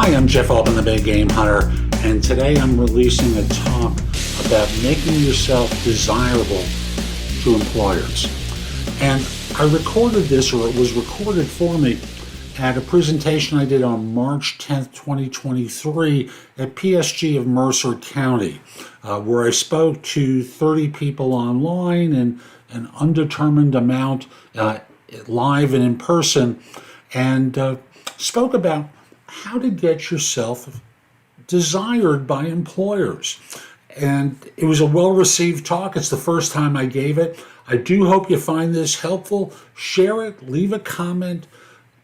Hi, I'm Jeff Altman, the Big Game Hunter, and today I'm releasing a talk about making yourself desirable to employers. And I recorded this, or it was recorded for me, at a presentation I did on March 10th, 2023 at PSG of Mercer County, where I spoke to 30 people online and an undetermined amount live and in person, and spoke about how to get yourself desired by employers. And it was a well-received talk. It's the first time I gave it. I do hope you find this helpful. Share it, leave a comment,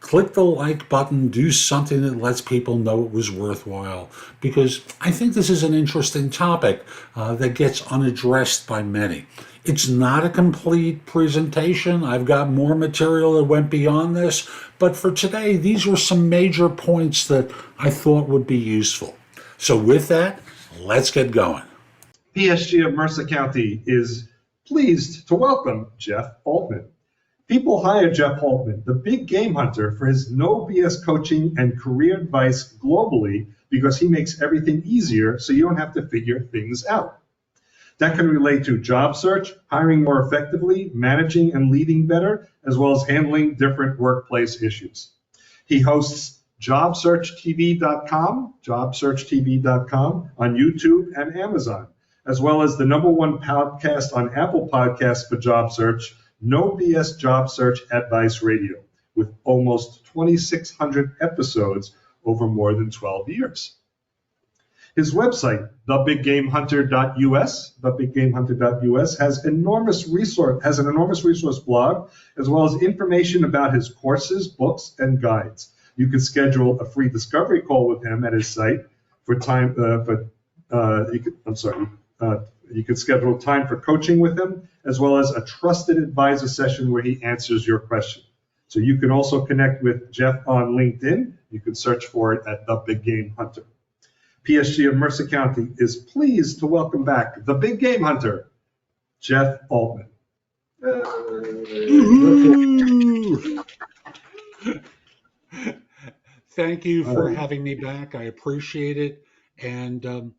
click the like button, do something that lets people know it was worthwhile, because I think this is an interesting topic that gets unaddressed by many. It's not a complete presentation. I've got more material that went beyond this, but for today, these were some major points that I thought would be useful. So with that, let's get going. PSG of Mercer County is pleased to welcome Jeff Altman. People hire Jeff Altman, the big game hunter, for his no BS coaching and career advice globally because he makes everything easier so you don't have to figure things out. That can relate to job search, hiring more effectively, managing and leading better, as well as handling different workplace issues. He hosts JobSearchTV.com on YouTube and Amazon, as well as the #1 podcast on Apple Podcasts for job search, No BS Job Search Advice Radio, with almost 2,600 episodes over more than 12 years. His website, thebiggamehunter.us, has an enormous resource blog, as well as information about his courses, books, and guides. You can schedule a free discovery call with him at his site for time. You can schedule time for coaching with him, as well as a trusted advisor session where he answers your question. So you can also connect with Jeff on LinkedIn. You can search for it at The Big Game Hunter. PSG of Mercer County is pleased to welcome back the Big Game Hunter, Jeff Altman. Thank you for having me back. I appreciate it. And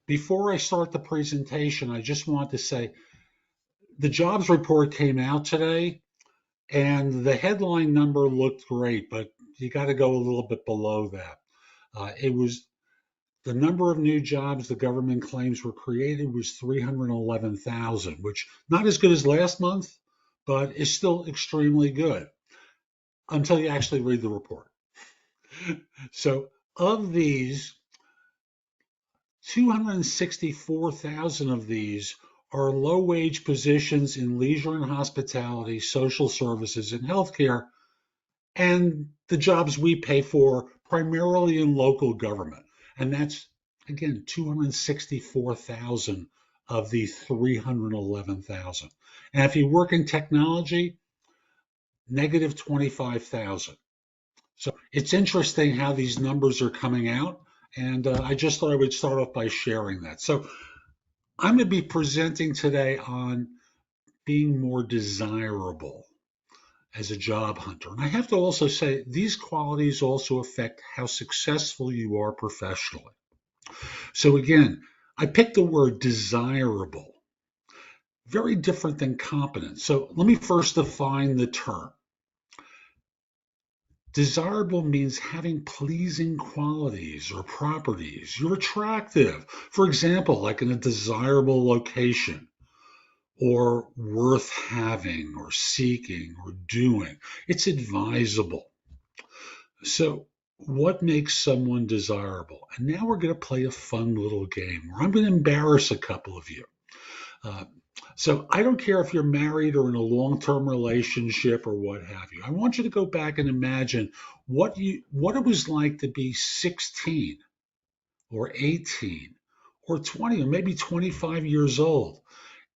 before I start the presentation, I just want to say the jobs report came out today, and the headline number looked great, but you got to go a little bit below that. It was the number of new jobs the government claims were created was 311,000, which not as good as last month, but is still extremely good until you actually read the report. So of these, 264,000 of these are low-wage positions in leisure and hospitality, social services, and healthcare, and the jobs we pay for primarily in local government. And that's, again, 264,000 of the 311,000. And if you work in technology, negative 25,000. So it's interesting how these numbers are coming out. And I just thought I would start off by sharing that. So I'm going to be presenting today on being more desirable as a job hunter. And I have to also say, these qualities also affect how successful you are professionally. So again, I picked the word desirable, very different than competent. So let me first define the term. Desirable means having pleasing qualities or properties. You're attractive, for example, like in a desirable location, or worth having or seeking or doing. It's advisable. So what makes someone desirable? And now we're going to play a fun little game where I'm going to embarrass a couple of you. So I don't care if you're married or in a long-term relationship or what have you. I want you to go back and imagine what it was like to be 16 or 18 or 20 or maybe 25 years old.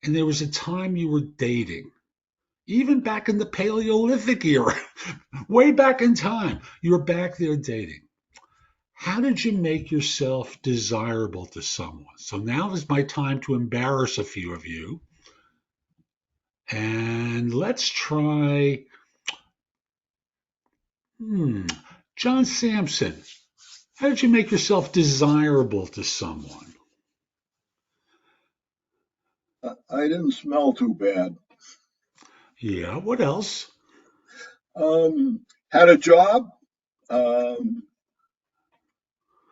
And there was a time you were dating, even back in the Paleolithic era, way back in time, you were back there dating. How did you make yourself desirable to someone? So now is my time to embarrass a few of you. And let's try John Sampson. How did you make yourself desirable to someone? I didn't smell too bad. Yeah, what else? Had a job. Um,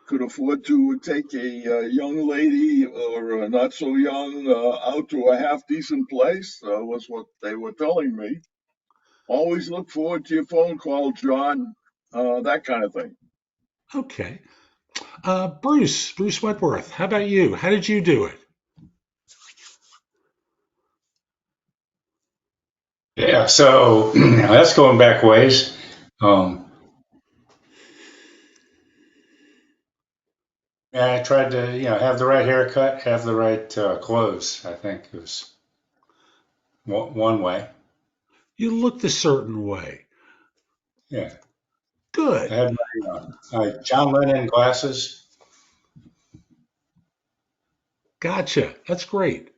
could afford to take a young lady or not so young out to a half decent place, was what they were telling me. Always look forward to your phone call, John. That kind of thing. Okay. Bruce Wentworth, how about you? How did you do it? Yeah, so that's going back ways. Um, yeah, I tried to, have the right haircut, have the right clothes. I think it was one way. You looked a certain way. Yeah, I Good. had my John Lennon glasses. Gotcha. That's great.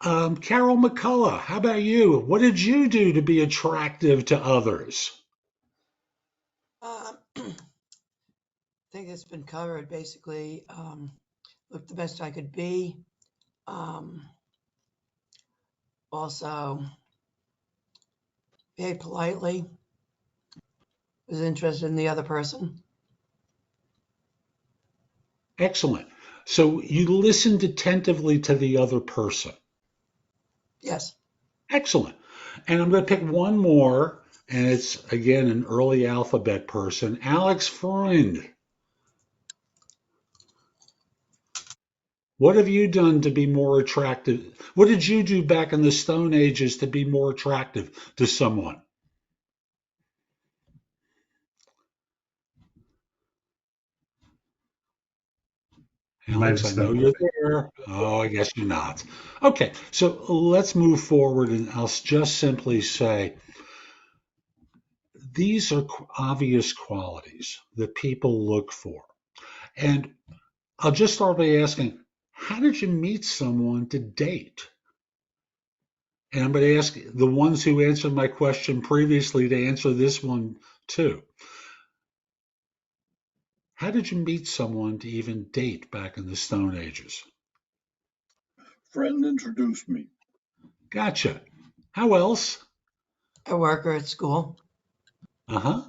Carol McCullough, how about you? What did you do to be attractive to others? I think it's been covered basically. Look the best I could be. Um, also, behave politely. Was interested in the other person. Excellent. So you listened attentively to the other person. Yes. Excellent. And I'm going to pick one more, and it's again an early alphabet person, Alex Freund. What have you done to be more attractive? What did you do back in the Stone Ages to be more attractive to someone? You might have Alex, I know stepped you're away. there. Oh, I guess you're not. Okay, so let's move forward, and I'll just simply say these are obvious qualities that people look for. And I'll just start by asking, how did you meet someone to date? And I'm going to ask the ones who answered my question previously to answer this one too. How did you meet someone to even date back in the Stone Ages? Friend introduced me. Gotcha. How else? A worker at school. Uh-huh.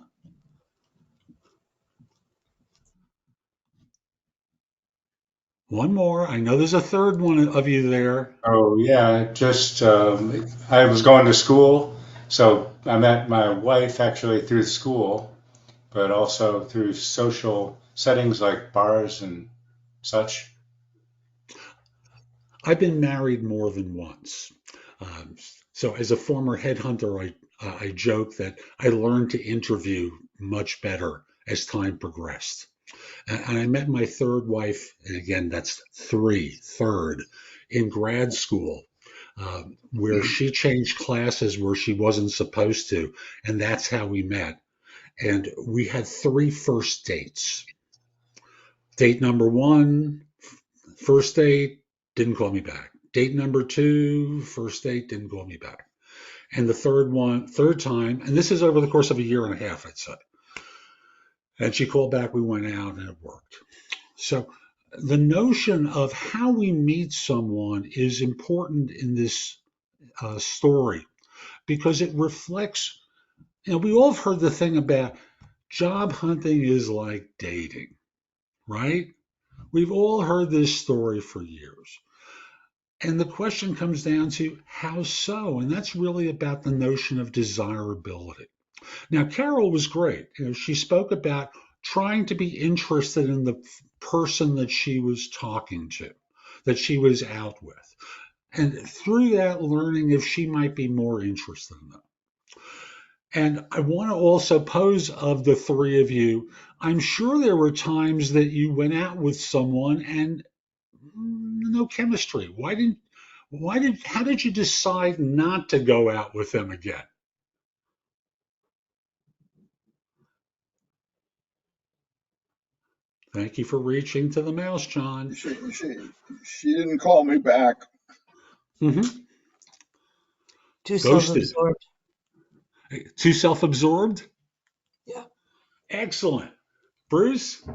One more. I know there's a third one of you there. Oh yeah, just I was going to school, so I met my wife actually through school, but also through social settings like bars and such. I've been married more than once. Um, so as a former headhunter, I joke that I learned to interview much better as time progressed. And I met my third wife, and again, that's third, in grad school, where she changed classes where she wasn't supposed to. And that's how we met. And we had three first dates. Date number one, first date, didn't call me back. Date number two, first date, didn't call me back. And the third time, and this is over the course of a year and a half, I'd say. And she called back, we went out, and it worked. So the notion of how we meet someone is important in this story because it reflects, we all have heard the thing about job hunting is like dating, right? We've all heard this story for years. And the question comes down to how so? And that's really about the notion of desirability. Now, Carol was great. She spoke about trying to be interested in the person that she was talking to, that she was out with. And through that, learning if she might be more interested in them. And I want to also pose of the three of you, I'm sure there were times that you went out with someone and no chemistry. How did you decide not to go out with them again? Thank you for reaching to the mouse, John. She didn't call me back. Mm-hmm. Too Ghosted. self-absorbed. Too self-absorbed? Yeah. Excellent. Bruce?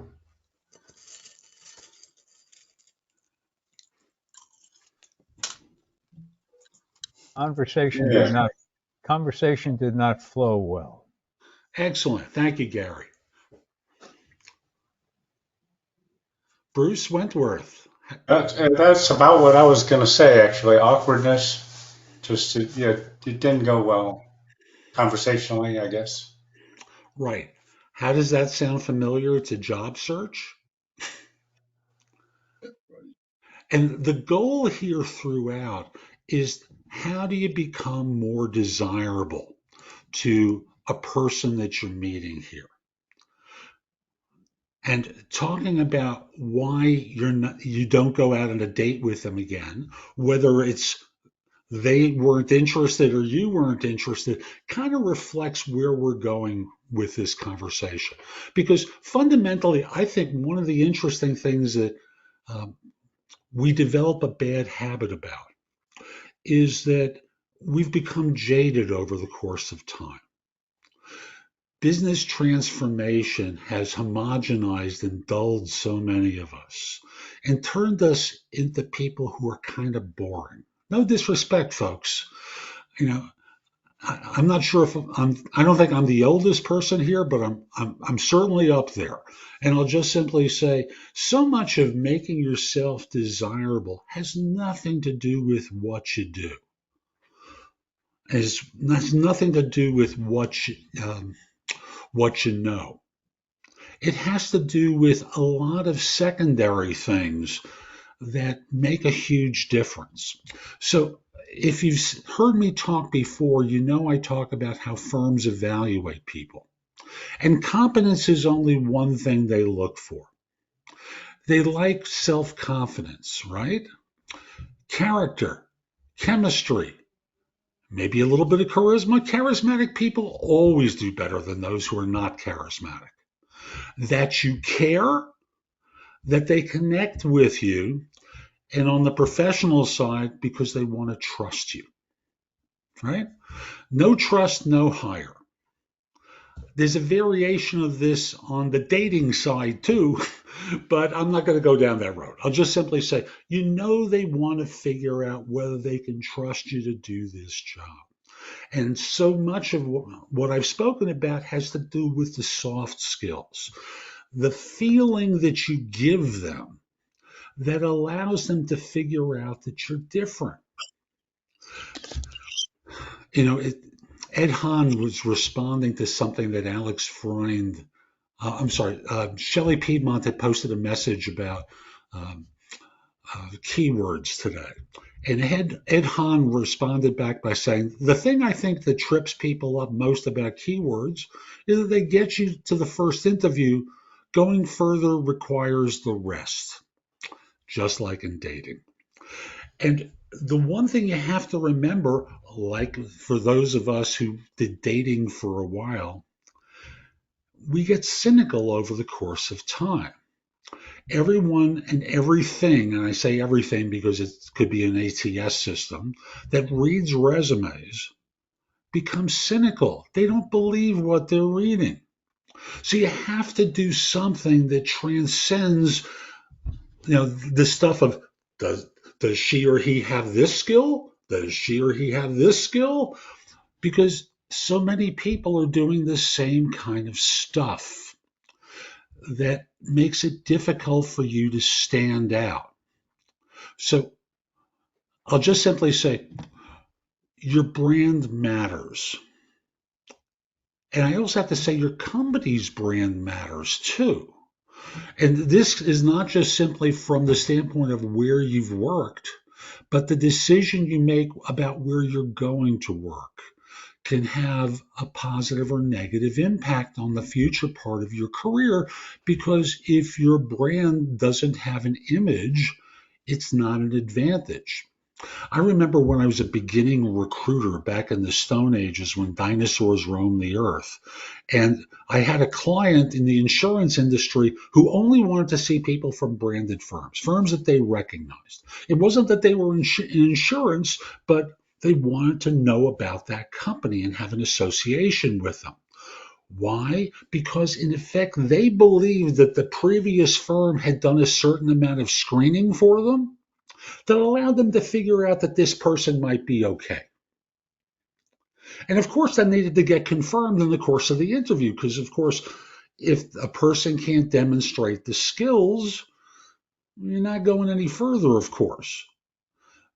Conversation Yeah. did not flow well. Excellent. Thank you, Gary. Bruce Wentworth. That's about what I was going to say, actually. Awkwardness, yeah, it didn't go well conversationally, I guess. Right. How does that sound familiar to job search? And the goal here throughout is how do you become more desirable to a person that you're meeting here? And talking about why you don't go out on a date with them again, whether it's they weren't interested or you weren't interested, kind of reflects where we're going with this conversation. Because fundamentally, I think one of the interesting things that um, we develop a bad habit about is that we've become jaded over the course of time. Business transformation has homogenized and dulled so many of us and turned us into people who are kind of boring. No disrespect, folks. You know, I'm not sure if I don't think I'm the oldest person here, but I'm certainly up there. And I'll just simply say, so much of making yourself desirable has nothing to do with what you do. It has nothing to do with what you know. It has to do with a lot of secondary things that make a huge difference. So if you've heard me talk before, you know I talk about how firms evaluate people. And competence is only one thing they look for. They like self-confidence, right? Character, chemistry, maybe a little bit of charisma. Charismatic people always do better than those who are not charismatic. That you care, that they connect with you, and on the professional side, because they want to trust you, right? No trust, no hire. There's a variation of this on the dating side too, but I'm not going to go down that road. I'll just simply say, you know, they want to figure out whether they can trust you to do this job. And so much of what I've spoken about has to do with the soft skills, the feeling that you give them that allows them to figure out that you're different. You know, Ed Hahn was responding to something that Alex Freund, Shelley Piedmont had posted a message about um, keywords today. And Ed Hahn responded back by saying, the thing I think that trips people up most about keywords is that they get you to the first interview. Going further requires the rest, just like in dating. And the one thing you have to remember, like for those of us who did dating for a while, we get cynical over the course of time. Everyone and everything, and I say everything because it could be an ATS system, that reads resumes becomes cynical. They don't believe what they're reading. So you have to do something that transcends, the stuff of does she or he have this skill? Does she or he have this skill? Because so many people are doing the same kind of stuff that makes it difficult for you to stand out. So I'll just simply say your brand matters. And I also have to say your company's brand matters too. And this is not just simply from the standpoint of where you've worked, but the decision you make about where you're going to work can have a positive or negative impact on the future part of your career, because if your brand doesn't have an image, it's not an advantage. I remember when I was a beginning recruiter back in the Stone Ages when dinosaurs roamed the earth. And I had a client in the insurance industry who only wanted to see people from branded firms, firms that they recognized. It wasn't that they were in insurance, but they wanted to know about that company and have an association with them. Why? Because in effect, they believed that the previous firm had done a certain amount of screening for them that allowed them to figure out that this person might be okay. And of course, that needed to get confirmed in the course of the interview, because of course, if a person can't demonstrate the skills, you're not going any further, of course.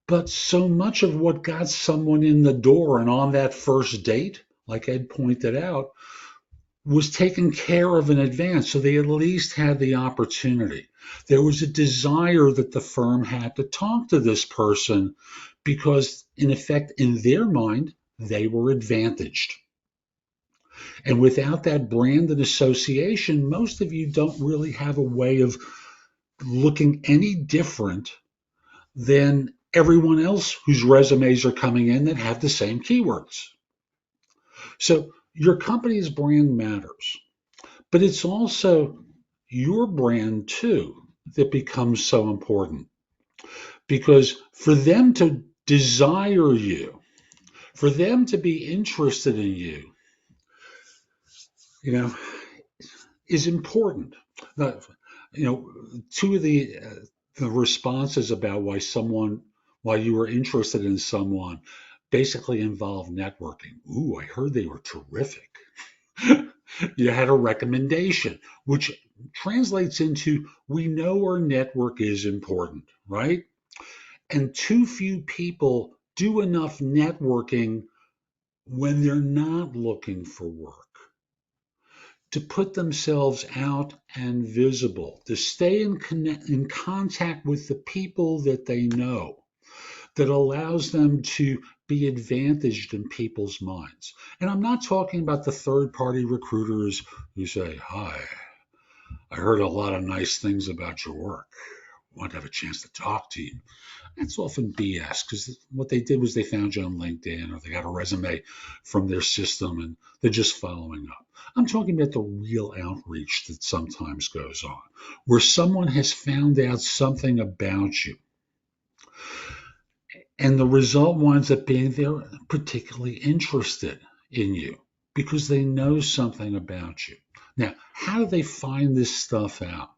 But so much of what got someone in the door and on that first date, like Ed pointed out, was taken care of in advance. So they at least had the opportunity. There was a desire that the firm had to talk to this person because, in effect, in their mind, they were advantaged. And without that brand and association, most of you don't really have a way of looking any different than everyone else whose resumes are coming in that have the same keywords. So your company's brand matters, but it's also your brand too that becomes so important, because for them to desire you, for them to be interested in you, you know, is important. Now, you know, two of the responses about why you were interested in someone basically involved networking. Ooh, I heard they were terrific. You had a recommendation, which translates into we know our network is important, right? And too few people do enough networking when they're not looking for work to put themselves out and visible, to stay in contact with the people that they know, that allows them to be advantaged in people's minds. And I'm not talking about the third-party recruiters who say, hi, I heard a lot of nice things about your work. I want to have a chance to talk to you. That's often BS, because what they did was they found you on LinkedIn, or they got a resume from their system and they're just following up. I'm talking about the real outreach that sometimes goes on, where someone has found out something about you. And the result winds up being they're particularly interested in you because they know something about you. Now, how do they find this stuff out?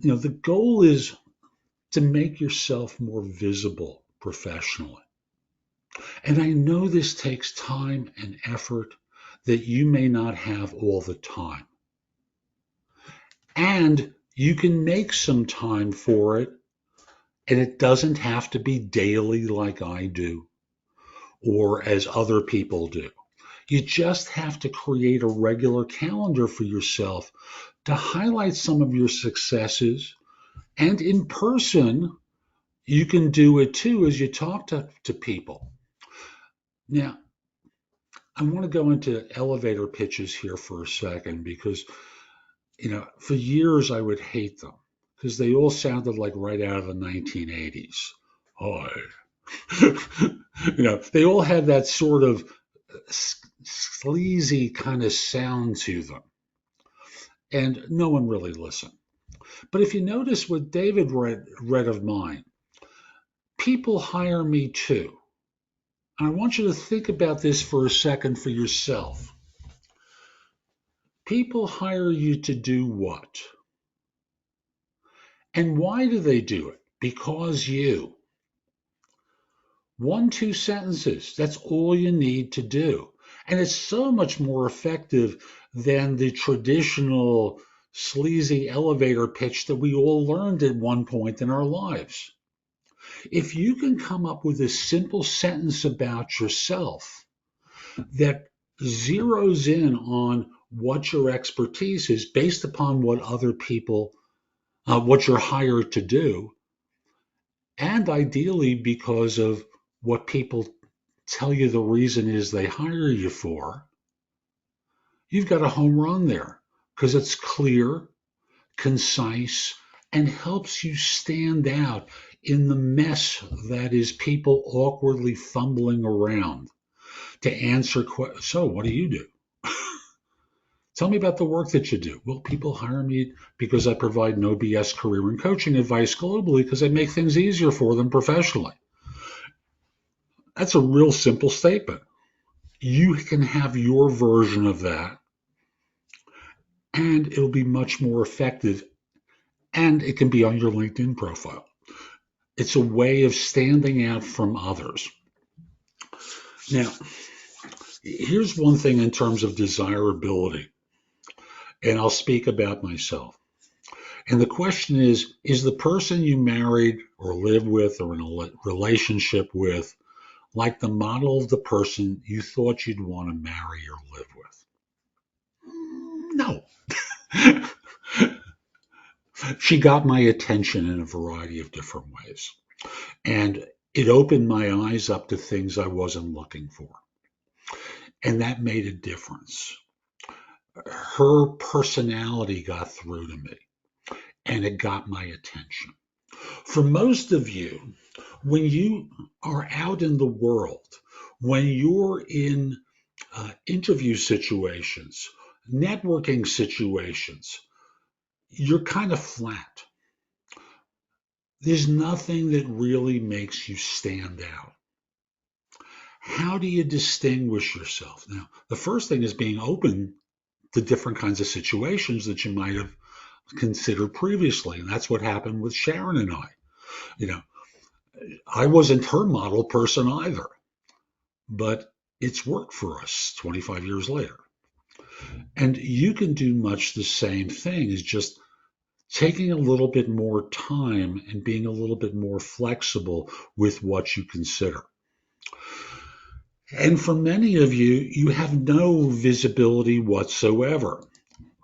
You know, the goal is to make yourself more visible professionally. And I know this takes time and effort that you may not have all the time. And you can make some time for it, and it doesn't have to be daily like I do or as other people do. You just have to create a regular calendar for yourself to highlight some of your successes. And in person, you can do it too as you talk to people. Now, I want to go into elevator pitches here for a second because, you know, for years I would hate them because they all sounded like right out of the 1980s. Oh, you know, they all had that sort of sleazy kind of sound to them. And no one really listened. But if you notice what David read of mine, people hire me too. And I want you to think about this for a second for yourself. People hire you to do what? And why do they do it? Because you. 1, 2 sentences. That's all you need to do. And it's so much more effective than the traditional sleazy elevator pitch that we all learned at one point in our lives. If you can come up with a simple sentence about yourself that zeroes in on what your expertise is based upon what other people, what you're hired to do, and ideally because of what people tell you the reason is they hire you for, you've got a home run there because it's clear, concise, and helps you stand out in the mess that is people awkwardly fumbling around to answer questions. So what do you do? Tell me about the work that you do. Well, people hire me because I provide no BS career and coaching advice globally because I make things easier for them professionally. That's a real simple statement. You can have your version of that, and it'll be much more effective, and it can be on your LinkedIn profile. It's a way of standing out from others. Now, here's one thing in terms of desirability, and I'll speak about myself. And the question is the person you married or live with or in a relationship with like the model of the person you thought you'd want to marry or live with? No. She got my attention in a variety of different ways. And it opened my eyes up to things I wasn't looking for. And that made a difference. Her personality got through to me and it got my attention. For most of you, when you are out in the world, when you're in interview situations, networking situations, you're kind of flat. There's nothing that really makes you stand out. How do you distinguish yourself? Now, the first thing is being open to different kinds of situations that you might have considered previously. And that's what happened with Sharon and I. You know, I wasn't her model person either, but it's worked for us 25 years later. And you can do much the same thing, is just taking a little bit more time and being a little bit more flexible with what you consider. And for many of you, you have no visibility whatsoever.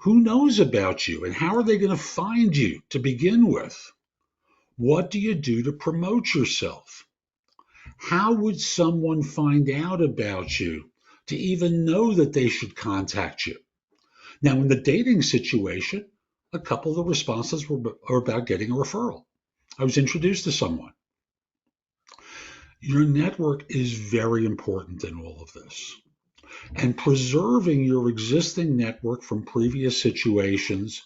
Who knows about you and how are they going to find you to begin with? What do you do to promote yourself? How would someone find out about you to even know that they should contact you? Now, in the dating situation, a couple of the responses were about getting a referral. I was introduced to someone. Your network is very important in all of this. And preserving your existing network from previous situations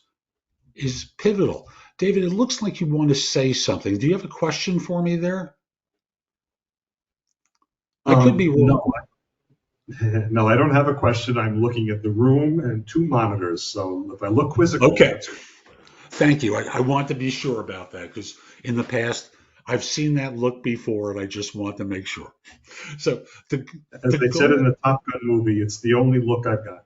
is pivotal. David, it looks like you want to say something. Do you have a question for me there? I could be wrong. No, no, I don't have a question. I'm looking at the room and two monitors. So if I look quizzical, Okay. Thank you. I want to be sure about that because in the past, I've seen that look before and I just want to make sure. So as they said in the Top Gun movie, it's the only look I've got.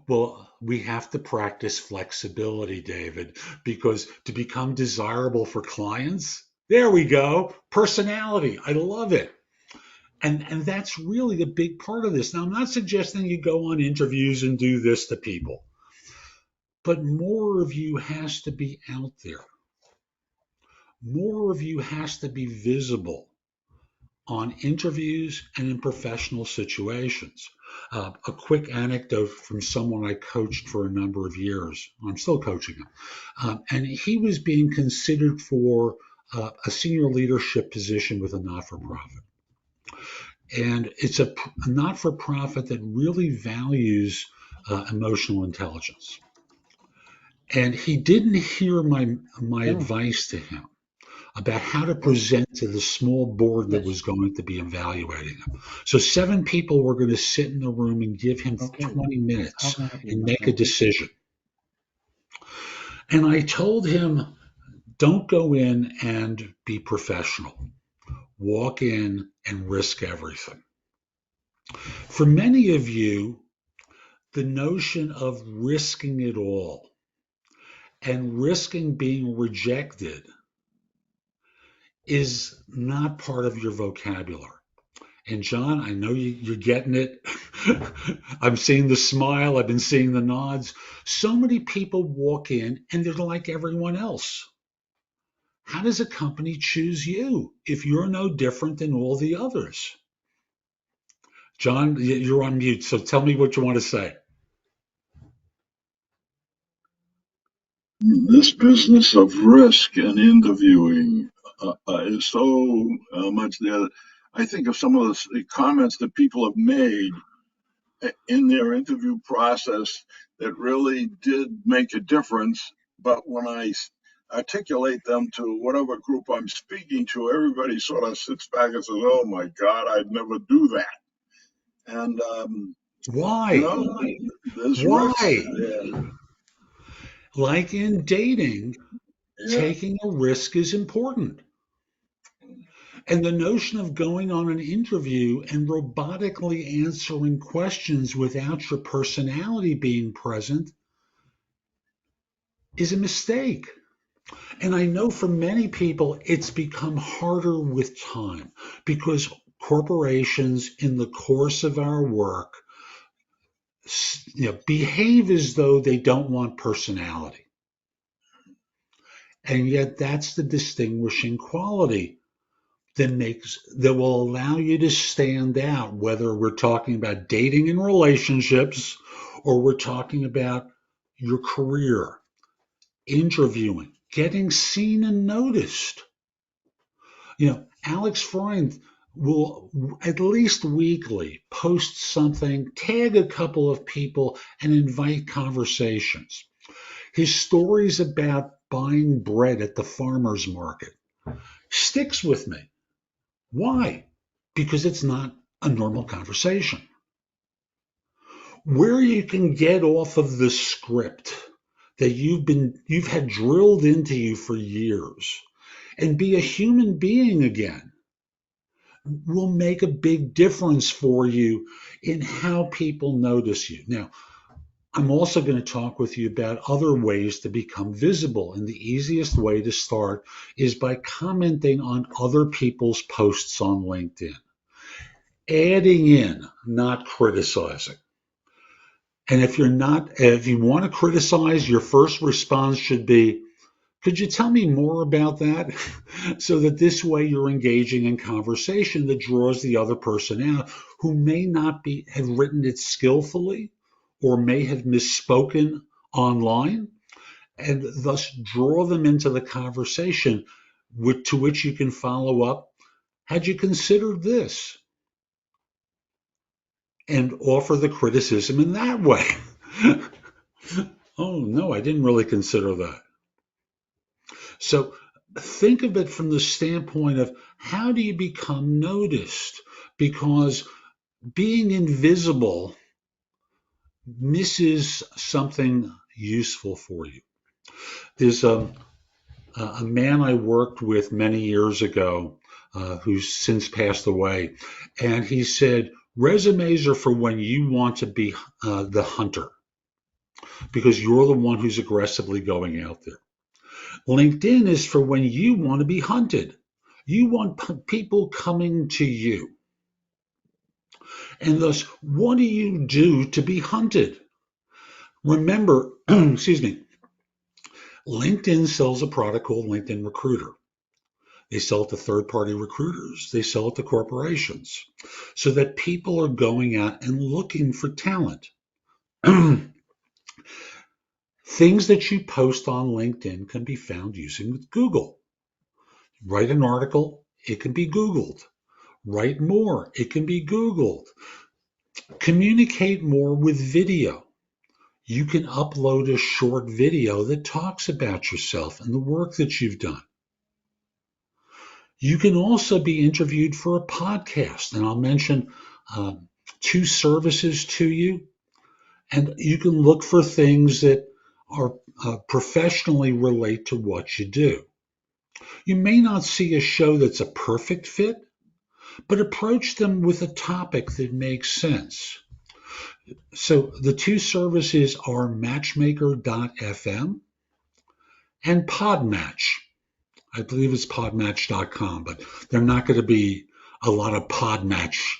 Well, we have to practice flexibility, David, because to become desirable for clients, there we go, personality. I love it. And that's really a big part of this. Now, I'm not suggesting you go on interviews and do this to people, but more of you has to be out there. More of you has to be visible on interviews and in professional situations. A quick anecdote from someone I coached for a number of years. I'm still coaching him. And he was being considered for a senior leadership position with a not-for-profit. And it's a not-for-profit that really values emotional intelligence. And he didn't hear my advice to him about how to present to the small board that was going to be evaluating him. So 7 people were going to sit in the room and give him 20 minutes and make a decision. And I told him, don't go in and be professional. Walk in and risk everything. For many of you, the notion of risking it all and risking being rejected is not part of your vocabulary. And John, I know you're getting it. I'm seeing the smile. I've been seeing the nods. So many people walk in and they're like everyone else. How does a company choose you if you're no different than all the others? John, you're on mute, so tell me what you want to say. This business of risk and interviewing is so much there. I think of some of the comments that people have made in their interview process that really did make a difference. But when I articulate them to whatever group I'm speaking to, everybody sort of sits back and says, "Oh my God, I'd never do that." And Why? you know, there's Why? risk. Like in dating, Yeah. taking a risk is important. And the notion of going on an interview and robotically answering questions without your personality being present is a mistake. And I know for many people, it's become harder with time because corporations, in the course of our work, behave as though they don't want personality. And yet that's the distinguishing quality that will allow you to stand out, whether we're talking about dating and relationships or we're talking about your career, interviewing, getting seen and noticed. Alex Freund will at least weekly post something, tag a couple of people, and invite conversations. His stories about buying bread at the farmer's market sticks with me. Why? Because it's not a normal conversation. Where you can get off of the script that you've had drilled into you for years and be a human being again will make a big difference for you in how people notice you. Now, I'm also going to talk with you about other ways to become visible. And the easiest way to start is by commenting on other people's posts on LinkedIn. Adding in, not criticizing. And if you want to criticize, your first response should be, could you tell me more about that? So that this way you're engaging in conversation that draws the other person out who may not have written it skillfully or may have misspoken online, and thus draw them into the conversation to which you can follow up. Had you considered this? And offer the criticism in that way. Oh, no, I didn't really consider that. So think of it from the standpoint of how do you become noticed? Because being invisible misses something useful for you. There's a man I worked with many years ago who's since passed away, and he said, resumes are for when you want to be the hunter because you're the one who's aggressively going out there. LinkedIn is for when you want to be hunted. You want people coming to you. And thus, what do you do to be hunted? Remember, excuse me, LinkedIn sells a product called LinkedIn Recruiter. They sell it to third-party recruiters. They sell it to corporations so that people are going out and looking for talent. Things that you post on LinkedIn can be found using Google. Write an article, it can be Googled. Write more, it can be Googled. Communicate more with video. You can upload a short video that talks about yourself and the work that you've done. You can also be interviewed for a podcast, and I'll mention 2 services to you. And you can look for things that are professionally relate to what you do. You may not see a show that's a perfect fit, but approach them with a topic that makes sense. So the 2 services are matchmaker.fm and Podmatch. I believe it's podmatch.com, but they're not going to be a lot of Podmatch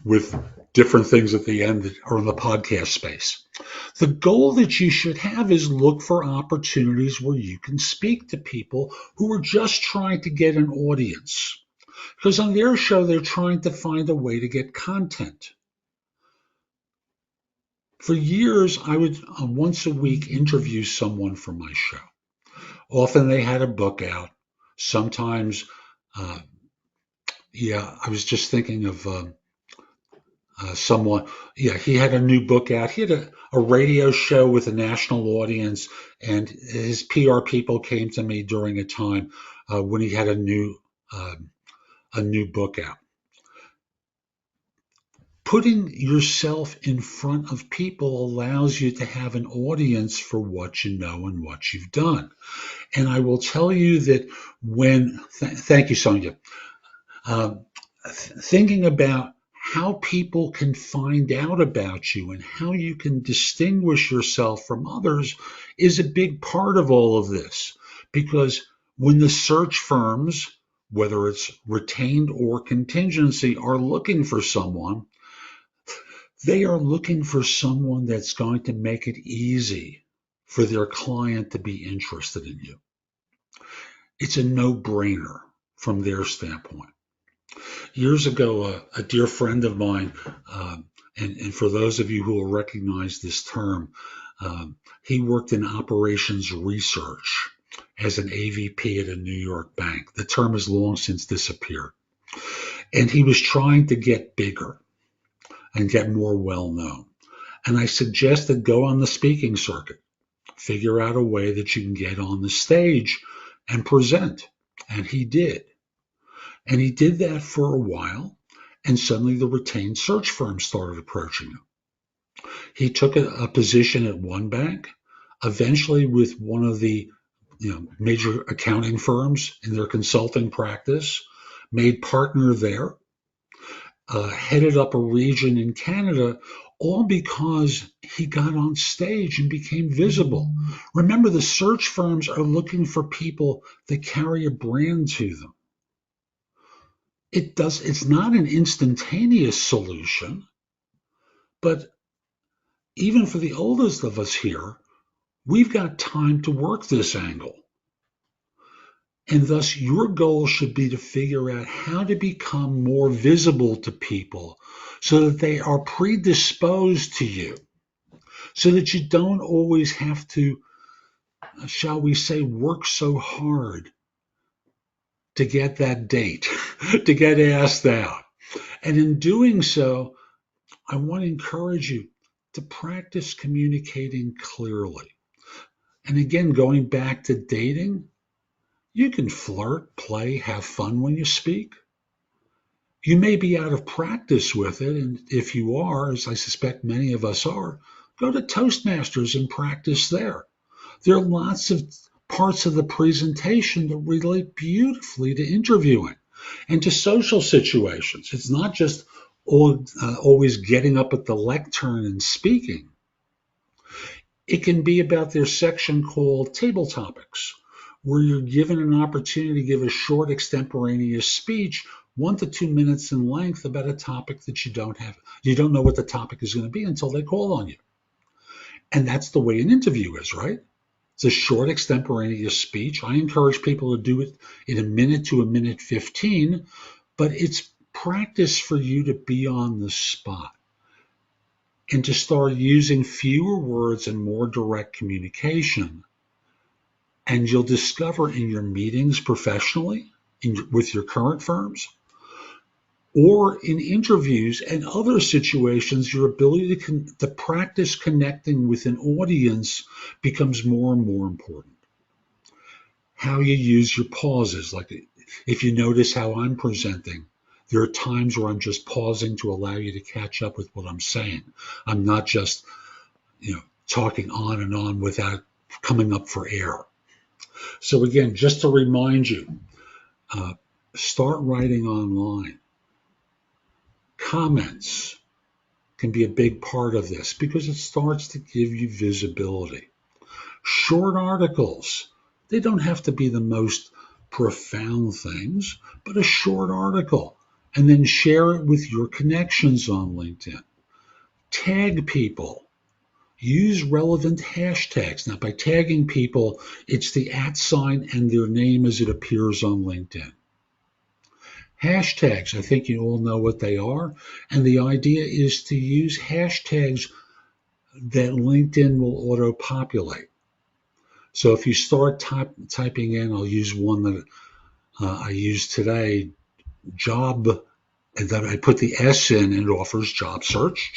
with different things at the end that are in the podcast space. The goal that you should have is look for opportunities where you can speak to people who are just trying to get an audience. Because on their show, they're trying to find a way to get content. For years, I would once a week interview someone for my show. Often they had a book out. Sometimes, I was just thinking of someone, he had a new book out. He had a radio show with a national audience, and his PR people came to me during a time when he had a new book out. Putting yourself in front of people allows you to have an audience for what you know and what you've done. And I will tell you that thank you, Sonia. Thinking about how people can find out about you and how you can distinguish yourself from others is a big part of all of this. Because when the search firms, whether it's retained or contingency, are looking for someone, they are looking for someone that's going to make it easy for their client to be interested in you. It's a no-brainer from their standpoint. Years ago, a dear friend of mine, and for those of you who will recognize this term, he worked in operations research as an AVP at a New York bank. The term has long since disappeared. And he was trying to get bigger and get more well known. And I suggested go on the speaking circuit, figure out a way that you can get on the stage and present. And he did. And he did that for a while, and suddenly the retained search firms started approaching him. He took a position at one bank, eventually with one of the major accounting firms in their consulting practice, made partner there, headed up a region in Canada, all because he got on stage and became visible. Remember, the search firms are looking for people that carry a brand to them. It's not an instantaneous solution, but even for the oldest of us here, we've got time to work this angle. And thus, your goal should be to figure out how to become more visible to people so that they are predisposed to you, so that you don't always have to, shall we say, work so hard to get that date, to get asked out. And in doing so, I want to encourage you to practice communicating clearly. And again, going back to dating, you can flirt, play, have fun when you speak. You may be out of practice with it, and if you are, as I suspect many of us are, go to Toastmasters and practice there. There are lots of parts of the presentation that relate beautifully to interviewing and to social situations. It's not just always getting up at the lectern and speaking. It can be about their section called Table Topics, where you're given an opportunity to give a short extemporaneous speech, 1 to 2 minutes in length, about a topic that you don't know what the topic is going to be until they call on you. And that's the way an interview is, right? It's a short extemporaneous speech. I encourage people to do it in a minute to a minute 15, but it's practice for you to be on the spot and to start using fewer words and more direct communication. And you'll discover in your meetings professionally, with your current firms, or in interviews and other situations, your ability to practice connecting with an audience becomes more and more important. How you use your pauses, like if you notice how I'm presenting, there are times where I'm just pausing to allow you to catch up with what I'm saying. I'm not just, talking on and on without coming up for air. So again, just to remind you, start writing online. Comments can be a big part of this because it starts to give you visibility. Short articles, they don't have to be the most profound things, but a short article, and then share it with your connections on LinkedIn. Tag people. Use relevant hashtags. Now, by tagging people, it's the @ and their name as it appears on LinkedIn. Hashtags, I think you all know what they are. And the idea is to use hashtags that LinkedIn will auto-populate. So if you start typing in, I'll use one that I used today, job, and then I put the S in and it offers job search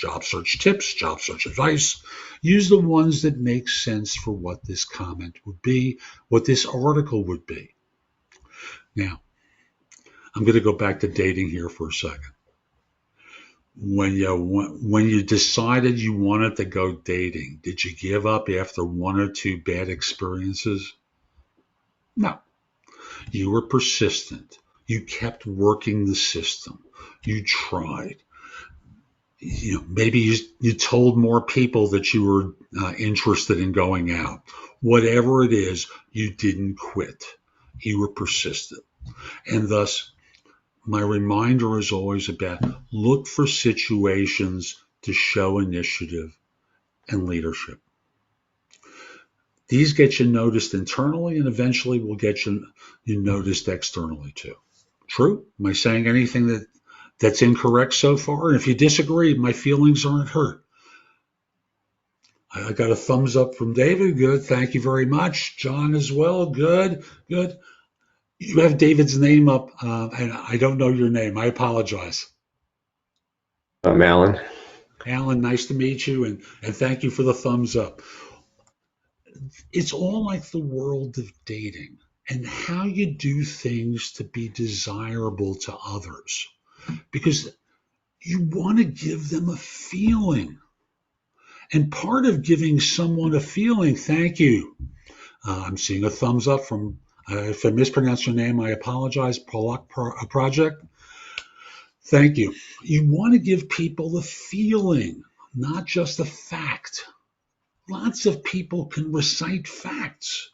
tips, job search advice. Use the ones that make sense for what this comment would be, what this article would be. Now, I'm going to go back to dating here for a second. When you decided you wanted to go dating, did you give up after 1 or 2 bad experiences? No. You were persistent. You kept working the system. You tried. Maybe you told more people that you were interested in going out. Whatever it is, you didn't quit. You were persistent. And thus, my reminder is always about look for situations to show initiative and leadership. These get you noticed internally and eventually will get you noticed externally too. True? Am I saying anything that's incorrect so far? And if you disagree, my feelings aren't hurt. I got a thumbs up from David. Good. Thank you very much. John as well. Good. Good. You have David's name up, and I don't know your name. I apologize. I'm Alan. Alan, nice to meet you, and thank you for the thumbs up. It's all like the world of dating and how you do things to be desirable to others, because you want to give them a feeling. And part of giving someone a feeling, thank you. I'm seeing a thumbs up from, if I mispronounce your name, I apologize, Polak Project. Thank you. You want to give people a feeling, not just a fact. Lots of people can recite facts,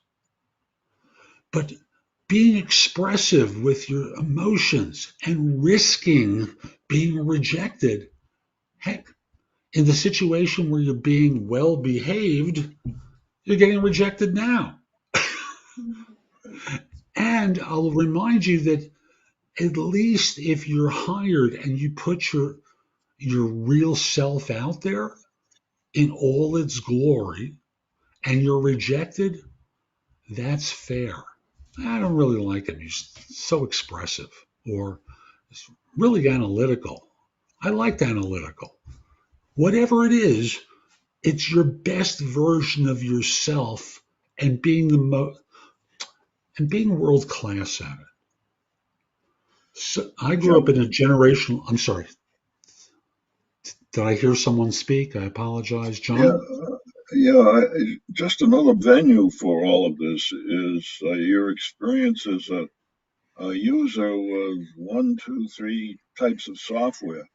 but being expressive with your emotions and risking being rejected, heck, in the situation where you're being well behaved, you're getting rejected now. And I'll remind you that at least if you're hired and you put your real self out there in all its glory and you're rejected, that's fair. I don't really like him. He's so expressive or really analytical. I liked analytical. Whatever it is, it's your best version of yourself and being being world class at it. So I grew up in a generational. I'm sorry. Did I hear someone speak? I apologize, John. Just another venue for all of this is your experience as a user with 1, 2, 3 types of software.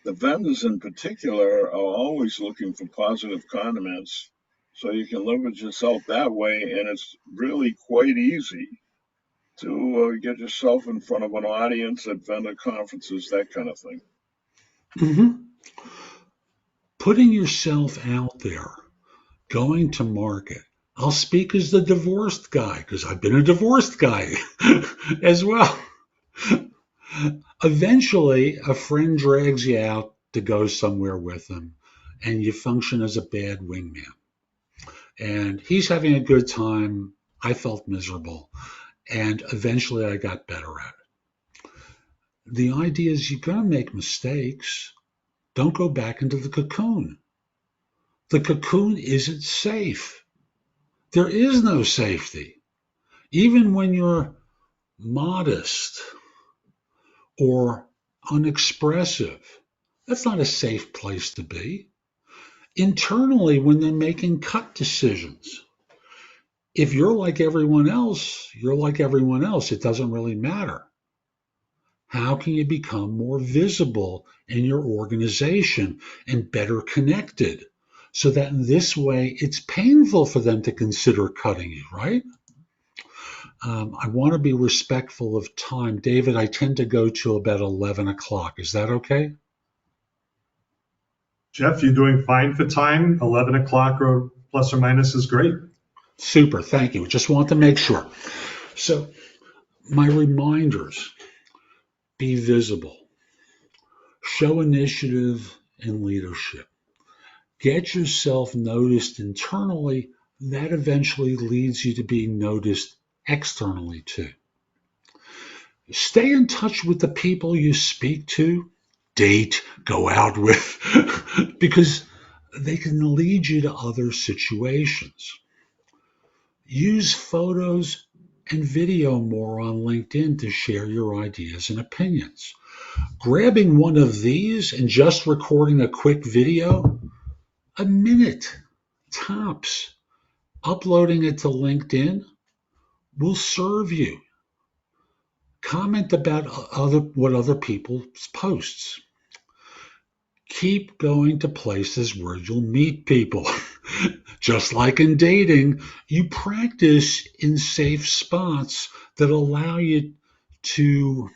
The vendors in particular are always looking for positive comments, so you can leverage yourself that way, and it's really quite easy to get yourself in front of an audience at vendor conferences, that kind of thing. Mm-hmm. Putting yourself out there, going to market. I'll speak as the divorced guy because I've been a divorced guy as well. Eventually, a friend drags you out to go somewhere with them, and you function as a bad wingman. And he's having a good time. I felt miserable. And eventually, I got better at it. The idea is you're going to make mistakes. Don't go back into the cocoon. The cocoon isn't safe. There is no safety. Even when you're modest or unexpressive, that's not a safe place to be. Internally, when they're making cut decisions, if you're like everyone else, you're like everyone else. It doesn't really matter. How can you become more visible in your organization and better connected so that in this way it's painful for them to consider cutting you, right? I want to be respectful of time. David, I tend to go till about 11 o'clock. Is that okay? Jeff, you're doing fine for time. 11 o'clock or plus or minus is great. Super. Thank you. Just want to make sure. So my reminders, be visible, show initiative and leadership, get yourself noticed internally. That eventually leads you to being noticed externally too. Stay in touch with the people you speak to, date, go out with, because they can lead you to other situations. Use photos and video more on LinkedIn to share your ideas and opinions. Grabbing one of these and just recording a quick video, a minute tops, uploading it to LinkedIn will serve you. Comment about what other people's posts. Keep going to places where you'll meet people. Just like in dating, you practice in safe spots that allow you to,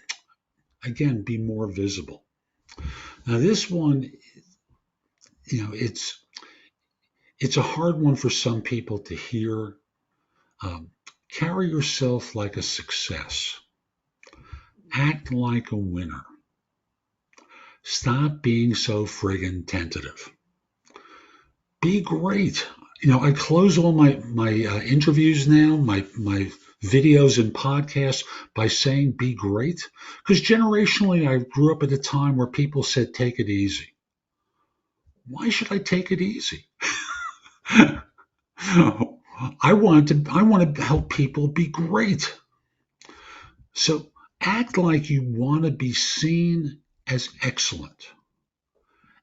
again, be more visible. Now, this one, it's a hard one for some people to hear. Carry yourself like a success. Act like a winner. Stop being so friggin' tentative. Be great. I close all my interviews now, my videos and podcasts by saying be great. Because generationally, I grew up at a time where people said, take it easy. Why should I take it easy? I want to help people be great. So act like you want to be seen as excellent,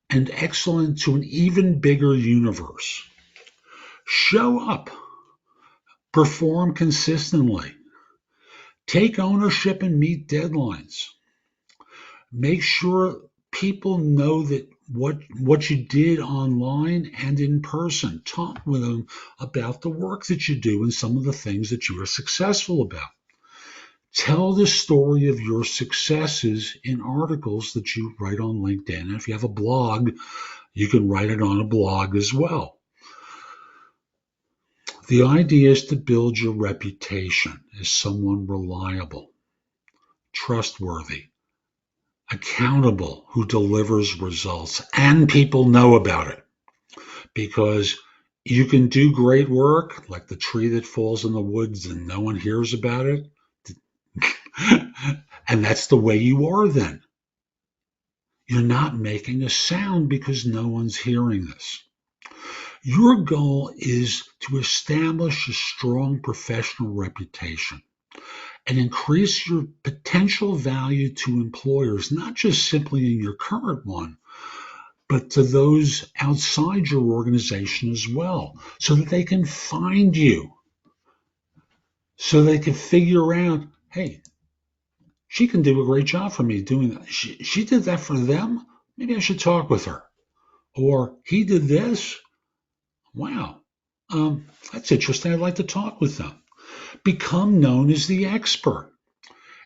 and excellent to an even bigger universe. Show up, perform consistently, take ownership and meet deadlines. Make sure people know that what you did online and in person. Talk with them about the work that you do and some of the things that you are successful about. Tell the story of your successes in articles that you write on LinkedIn. And if you have a blog, you can write it on a blog as well. The idea is to build your reputation as someone reliable, trustworthy, accountable, who delivers results, and people know about it. Because you can do great work, like the tree that falls in the woods and no one hears about it. And that's the way you are then. You're not making a sound because no one's hearing this. Your goal is to establish a strong professional reputation and increase your potential value to employers, not just simply in your current one, but to those outside your organization as well, so that they can find you, so they can figure out, hey, she can do a great job for me doing that. She did that for them. Maybe I should talk with her. Or he did this. Wow, that's interesting. I'd like to talk with them. Become known as the expert.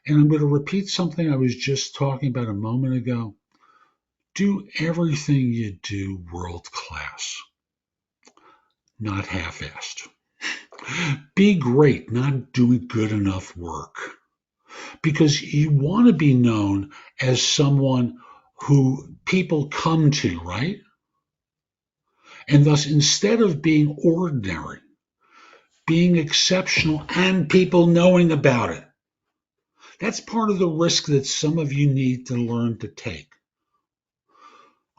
And I'm going to repeat something I was just talking about a moment ago. Do everything you do world class, not half-assed. Be great, not doing good enough work. Because you want to be known as someone who people come to, right? And thus, instead of being ordinary, being exceptional and people knowing about it. That's part of the risk that some of you need to learn to take.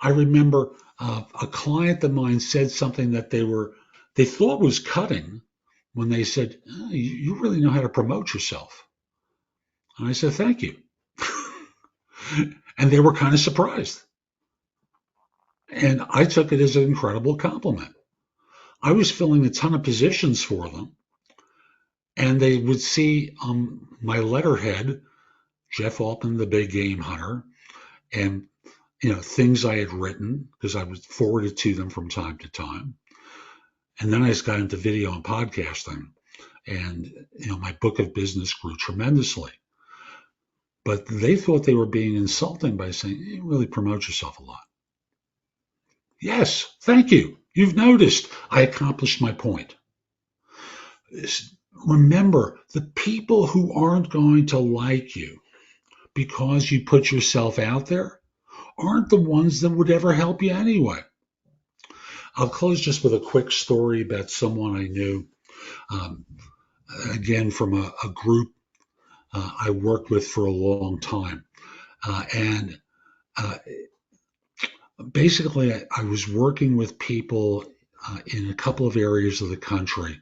I remember a client of mine said something that they thought was cutting when they said, oh, you really know how to promote yourself. And I said, thank you. And they were kind of surprised. And I took it as an incredible compliment. I was filling a ton of positions for them. And they would see my letterhead, Jeff Altman, the big game hunter, and things I had written, because I would forward it to them from time to time. And then I just got into video and podcasting, and my book of business grew tremendously. But they thought they were being insulting by saying, you really promote yourself a lot. Yes, thank you. You've noticed. I accomplished my point. Remember, the people who aren't going to like you because you put yourself out there aren't the ones that would ever help you anyway. I'll close just with a quick story about someone I knew, again, from a group I worked with for a long time. And basically, I was working with people in a couple of areas of the country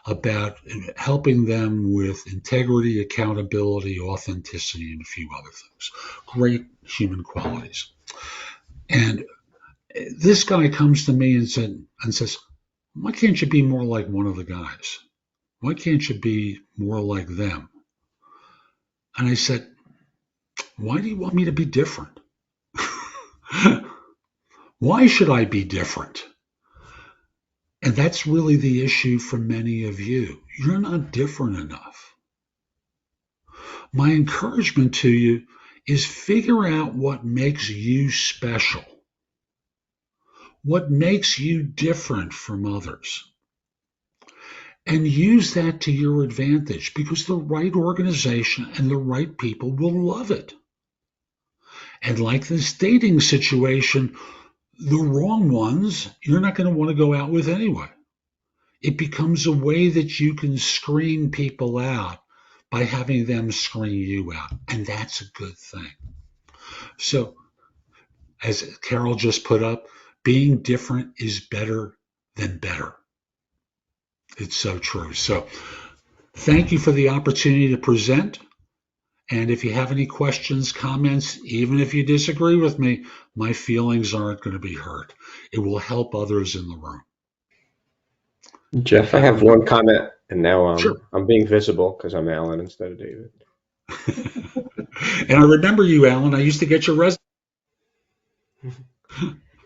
about helping them with integrity, accountability, authenticity, and a few other things. Great human qualities. And this guy comes to me and says, why can't you be more like one of the guys? Why can't you be more like them? And I said, why do you want me to be different? Why should I be different? And that's really the issue for many of you. You're not different enough. My encouragement to you is figure out what makes you special, what makes you different from others, and use that to your advantage, because the right organization and the right people will love it. And like this dating situation, the wrong ones you're not going to want to go out with anyway. It becomes a way that you can screen people out by having them screen you out. And that's a good thing. So, as Carol just put up, being different is better than better. It's so true. So, thank you for the opportunity to present. And if you have any questions, comments, even if you disagree with me, my feelings aren't going to be hurt. It will help others in the room. Jeff, I have one comment, and now Sure. I'm being visible because I'm Alan instead of David. And I remember you, Alan. I used to get your resume.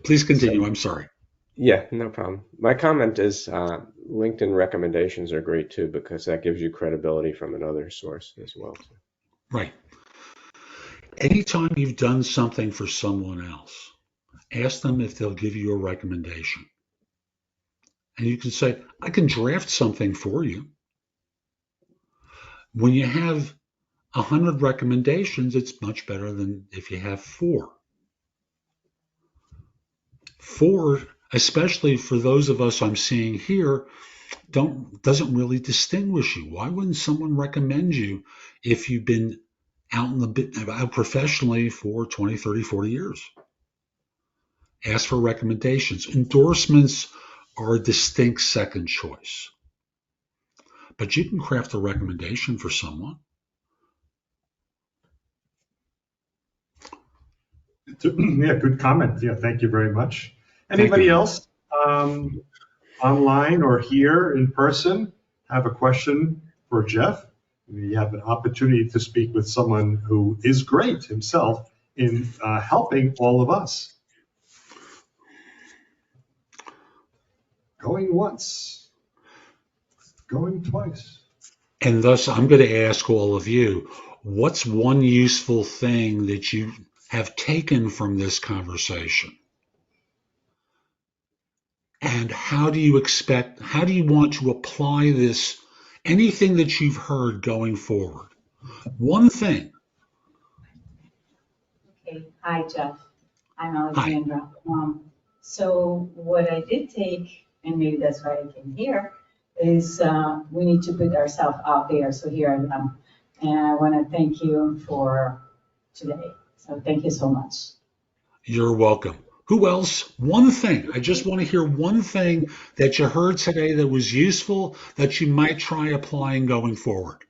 Please continue. I'm sorry. Yeah, no problem. My comment is LinkedIn recommendations are great too, because that gives you credibility from another source as well. Right. Anytime you've done something for someone else, ask them if they'll give you a recommendation. And you can say, I can draft something for you. When you have 100 recommendations, it's much better than if you have 4. 4, especially for those of us I'm seeing here, doesn't really distinguish you. Why wouldn't someone recommend you if you've been out professionally for 20, 30, 40 years? Ask for recommendations. Endorsements are a distinct second choice. But you can craft a recommendation for someone. Yeah, good comment. Yeah, thank you very much. Anybody else online or here in person have a question for Jeff? We have an opportunity to speak with someone who is great himself in helping all of us. Going once, going twice. And thus, I'm going to ask all of you, what's one useful thing that you have taken from this conversation? And how do you want to apply this, anything that you've heard going forward? One thing. Okay. Hi, Jeff. I'm Alexandra. So what I did take, and maybe that's why I came here, is we need to put ourselves out there. So here I am. And I want to thank you for today. So thank you so much. You're welcome. Who else? One thing. I just want to hear one thing that you heard today that was useful that you might try applying going forward.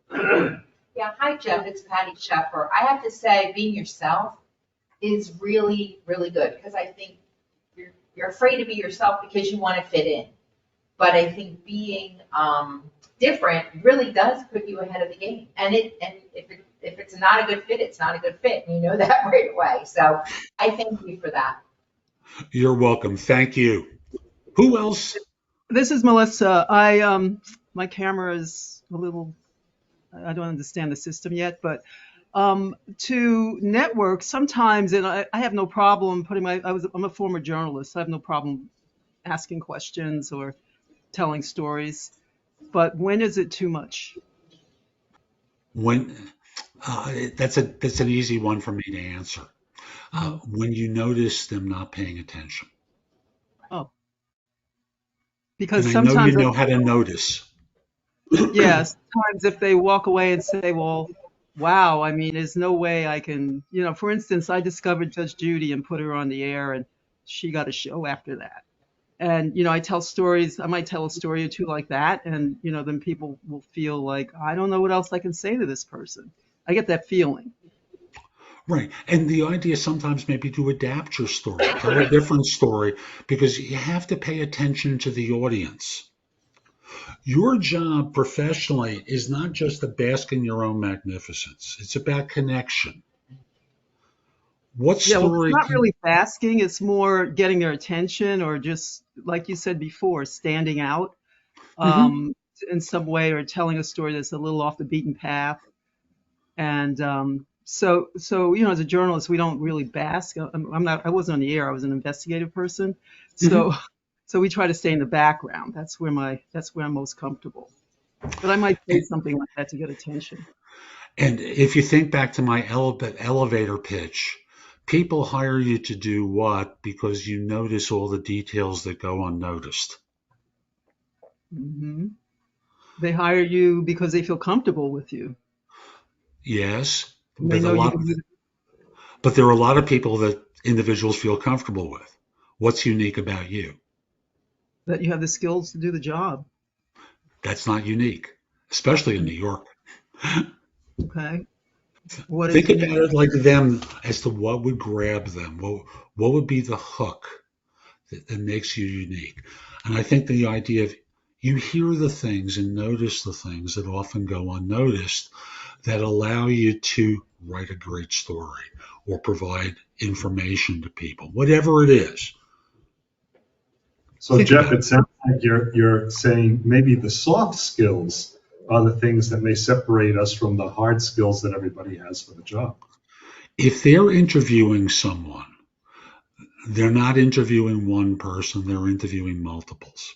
Yeah, hi, Jeff. It's Patty Sheffer. I have to say, being yourself is really, really good, because I think you're afraid to be yourself because you want to fit in. But I think being different really does put you ahead of the game. And if it's not a good fit, it's not a good fit. And you know that right away. So I thank you for that. You're welcome. Thank you. Who else? This is Melissa. My camera is a little, I don't understand the system yet, but to network sometimes, and I have no problem putting I'm a former journalist. So I have no problem asking questions or telling stories. But when is it too much? When that's an easy one for me to answer. When you notice them not paying attention. Oh, because and sometimes I know you know how to notice. Yeah, sometimes if they walk away and say, "Well, wow, I mean, there's no way I can," for instance, I discovered Judge Judy and put her on the air, and she got a show after that. And, I tell stories, I might tell a story or two like that. And, then people will feel like, I don't know what else I can say to this person. I get that feeling. Right. And the idea sometimes may be to adapt your story, tell a different story, because you have to pay attention to the audience. Your job professionally is not just to bask in your own magnificence. It's about connection. What Yeah, well, it's story not can, really basking. It's more getting their attention or just, like you said before, standing out Mhm. um, in some way or telling a story that's a little off the beaten path. And as a journalist, we don't really bask. I'm not. I wasn't on the air. I was an investigative person. Mhm. So, so we try to stay in the background. That's where I'm most comfortable. But I might say And, something like that to get attention. and if you think back to my elevator pitch, people hire you to do what? Because you notice all the details that go unnoticed. Hmm. They hire you because they feel comfortable with you. Yes, And they but know you can do the, there are a lot of people that individuals feel comfortable with. What's unique about you? that you have the skills to do the job. That's not unique, especially in New York. Okay. What is Think about unique? it like them as to what would grab them. What would be the hook that makes you unique? And I think the idea of you hear the things and notice the things that often go unnoticed that allow you to write a great story or provide information to people, whatever it is. So Think Jeff, about it. it sounds like you're saying maybe the soft skills are the things that may separate us from the hard skills that everybody has for the job. If they're interviewing someone, they're not interviewing one person, they're interviewing multiples.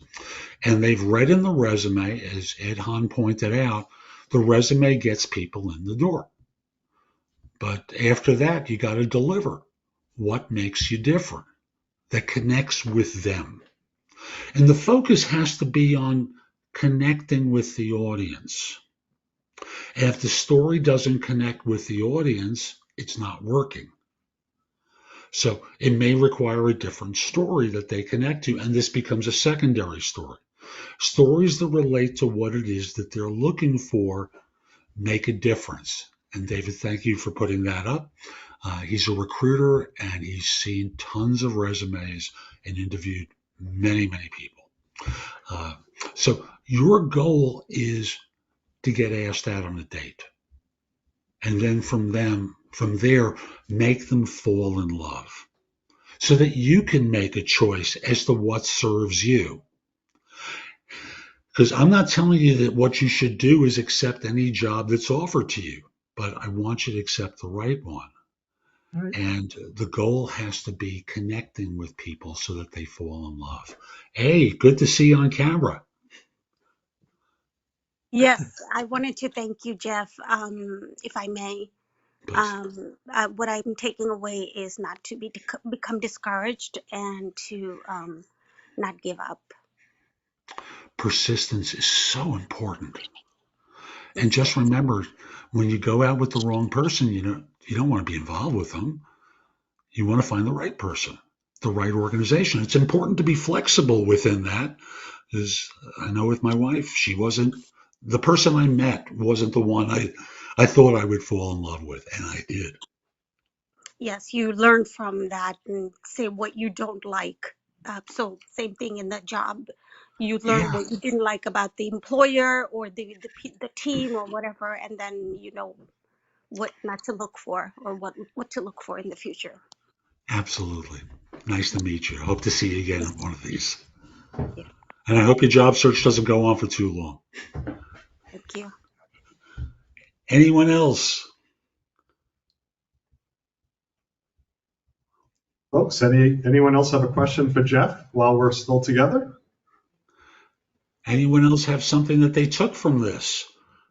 And they've read in the resume, as Ed Hahn pointed out, the resume gets people in the door. But after that, you got to deliver what makes you different, that connects with them. And the focus has to be on connecting with the audience. And if the story doesn't connect with the audience, it's not working. So it may require a different story that they connect to, and this becomes a secondary story. Stories that relate to what it is that they're looking for make a difference. And David, thank you for putting that up. He's a recruiter and he's seen tons of resumes and interviewed many, many people. Uh, so your goal is to get asked out on a date. And then from there, make them fall in love so that you can make a choice as to what serves you. Because I'm not telling you that what you should do is accept any job that's offered to you, but I want you to accept the right one. All right. And the goal has to be connecting with people so that they fall in love. Hey, good to see you on camera. Yes, I wanted to thank you, Jeff, if I may. Please. What I'm taking away is not to become discouraged and to not give up. Persistence is so important. And Yes, just remember, when you go out with the wrong person, you don't want to be involved with them. You want to find the right person, the right organization. It's important to be flexible within that. Because I know with my wife, she wasn't the person I met wasn't the one I thought I would fall in love with, and I did. yes, you learn from that and say what you don't like. So same thing in the job. You learn Yeah, what you didn't like about the employer or the team or whatever, and then you know what not to look for or what to look for in the future. absolutely. Nice to meet you. Hope to see you again at one of these. Yeah, And I hope your job search doesn't go on for too long. thank you. Anyone else? Folks, anyone else have a question for Jeff while we're still together? Anyone else have something that they took from this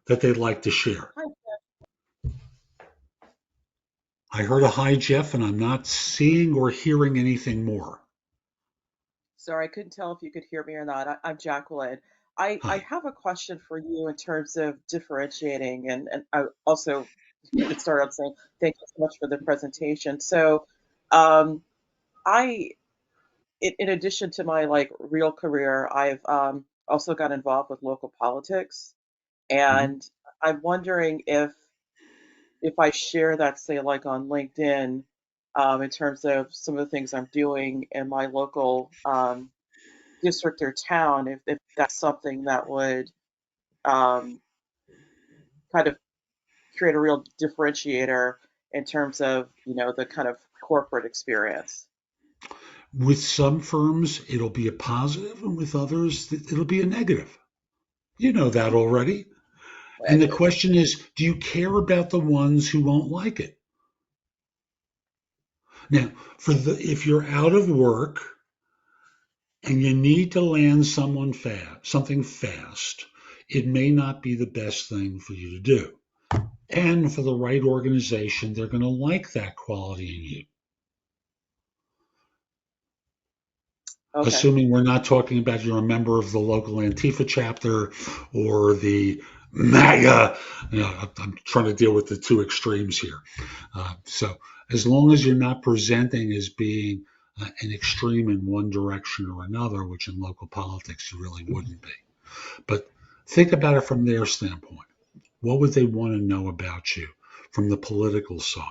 that they'd like to share? I heard a hi, Jeff, and I'm not seeing or hearing anything more. Sorry, I couldn't tell if you could hear me or not. I'm Jacqueline. I Hi. have a question for you in terms of differentiating, and I also could start out saying thank you so much for the presentation. So, um, I, in addition to my like real career, I've also got involved with local politics, Mhm. and I'm wondering if I share that, say, like on LinkedIn, in terms of some of the things I'm doing in my local district or town, if that's something that would kind of create a real differentiator in terms of, the kind of corporate experience. With some firms, it'll be a positive, and with others, it'll be a negative. You know that already. I And the do. question is, do you care about the ones who won't like it? Now, if you're out of work and you need to land something fast, it may not be the best thing for you to do. And for the right organization, they're going to like that quality in you. Okay. Assuming we're not talking about you're a member of the local Antifa chapter or the MAGA. I'm trying to deal with the two extremes here. So as long as you're not presenting as being an extreme in one direction or another, which in local politics you really wouldn't be. But think about it from their standpoint. What would they want to know about you from the political side?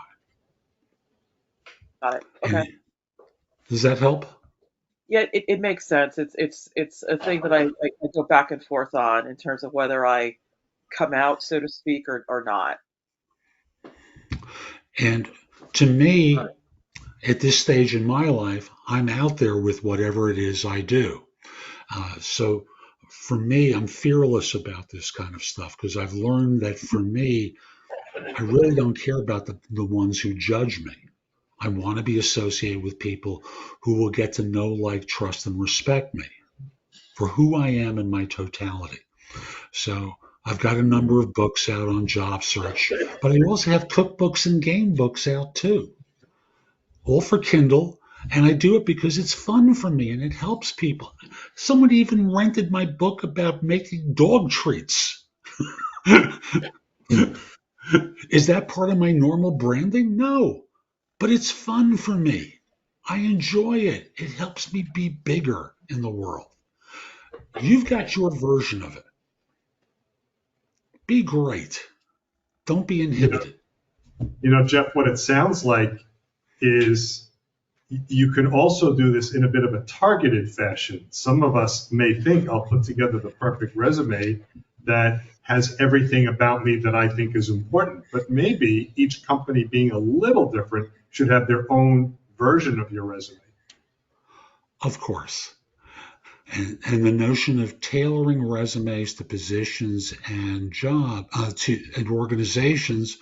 Got it. Okay. And does that help? Yeah, it makes sense. It's a thing that I go back and forth on in terms of whether I come out, so to speak, or not. And to me, at this stage in my life, I'm out there with whatever it is I do. So for me, I'm fearless about this kind of stuff because I've learned that for me, I really don't care about the ones who judge me. I want to be associated with people who will get to know, like, trust, and respect me for who I am in my totality. So I've got a number of books out on job search, but I also have cookbooks and game books out too, all for Kindle. And I do it because it's fun for me and it helps people. Someone even rented my book about making dog treats. Is that part of my normal branding? No, but it's fun for me. I enjoy it. It helps me be bigger in the world. You've got your version of it. Be great. Don't be inhibited. Jeff, what it sounds like is you can also do this in a bit of a targeted fashion. Some of us may think I'll put together the perfect resume that has everything about me that I think is important. But maybe each company being a little different should have their own version of your resume. Of course. And the notion of tailoring resumes to positions and and organizations,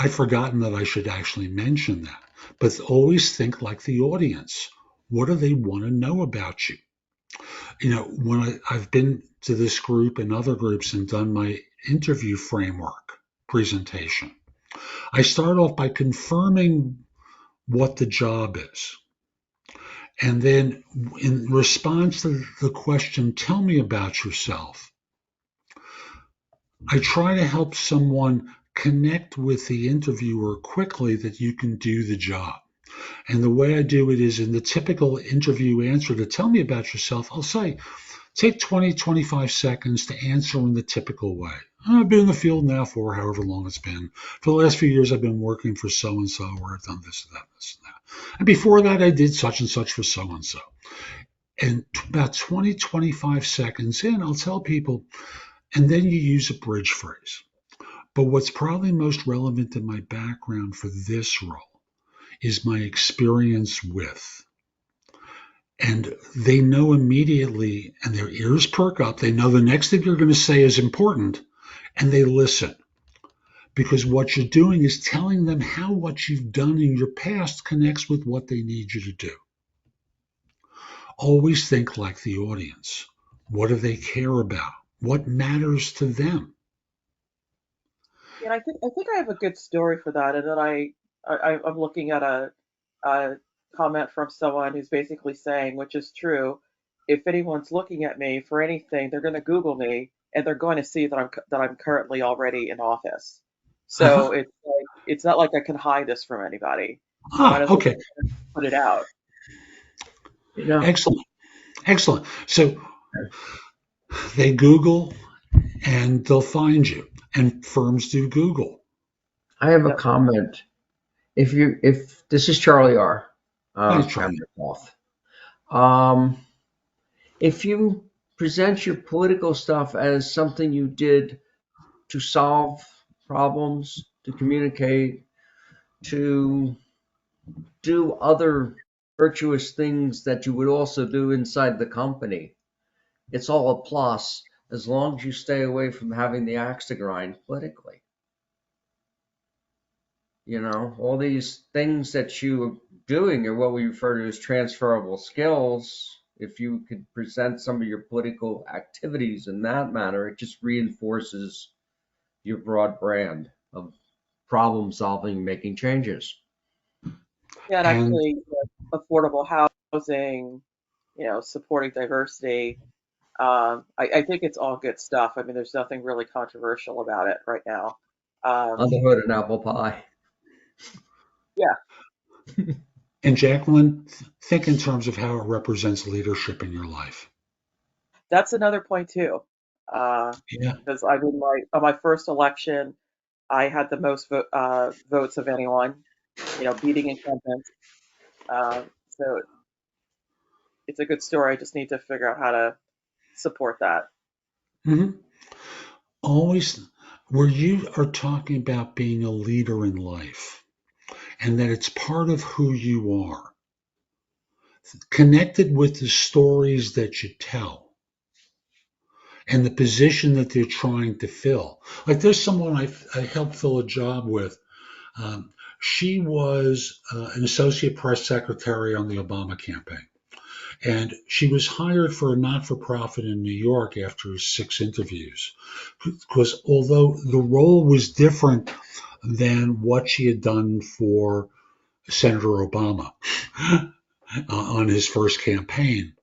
I've forgotten that I should actually mention that. But always think like the audience. What do they want to know about you? When I've been to this group and other groups and done my interview framework presentation, I start off by confirming what the job is. And then in response to the question, tell me about yourself, I try to help someone connect with the interviewer quickly that you can do the job. And the way I do it is in the typical interview answer to tell me about yourself, I'll say, take 20, 25 seconds to answer in the typical way. I've been in the field now for however long it's been. For the last few years, I've been working for so-and-so, where I've done this and that, this and that. And before that, I did such and such for so-and-so. And about 20, 25 seconds in, I'll tell people, and then you use a bridge phrase. But what's probably most relevant in my background for this role is my experience with. And they know immediately, and their ears perk up. They know the next thing you're going to say is important, and they listen. Because what you're doing is telling them how what you've done in your past connects with what they need you to do. Always think like the audience. What do they care about? What matters to them? And I think I have a good story for that, and then I'm looking at a comment from someone who's basically saying, which is true, if anyone's looking at me for anything, they're going to Google me and they're going to see that I'm currently already in office. So it's not like I can hide this from anybody. Okay. Put it out. Yeah. Excellent. So they Google and they'll find you, and firms do Google. I have a comment. If this is Charlie R. Thanks, Charlie. Um, if you present your political stuff as something you did to solve problems, to communicate, to do other virtuous things that you would also do inside the company, it's all a plus as long as you stay away from having the axe to grind politically. You know, all these things that you're doing are what we refer to as transferable skills. If you could present some of your political activities in that manner, it just reinforces your broad brand of problem solving, making changes. Yeah, and And actually, affordable housing, supporting diversity. I think it's all good stuff. I mean, there's nothing really controversial about it right now. On Um, the hood, an apple pie. yeah, and Jacqueline, think in terms of how it represents leadership in your life. that's another point too. Yeah. Because I mean, on my first election, I had the most votes of anyone, beating incumbents. So it's a good story. I just need to figure out how to support that. hmm Always, where you are talking about being a leader in life and that it's part of who you are, connected with the stories that you tell and the position that they're trying to fill. Like there's someone I helped fill a job with. She was an associate press secretary on the Obama campaign. And she was hired for a not for profit in New York after 6 interviews. Because although the role was different than what she had done for Senator Obama on his first campaign,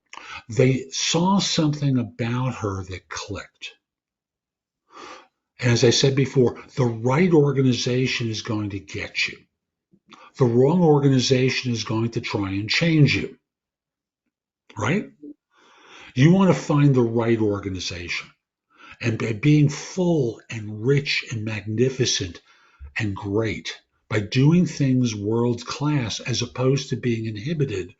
they saw something about her that clicked. And as I said before, the right organization is going to get you. The wrong organization is going to try and change you, right? You want to find the right organization. And by being full and rich and magnificent and great, by doing things world class as opposed to being inhibited,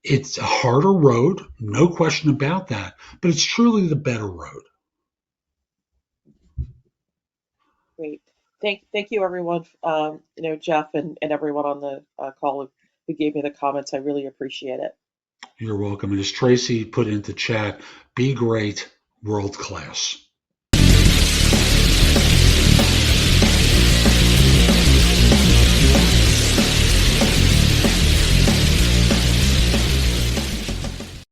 it's a harder road, no question about that, but it's truly the better road. Great. Thank you, everyone. Jeff and everyone on the call who gave me the comments. I really appreciate it. You're welcome. And as Tracy put into chat, be great, world class.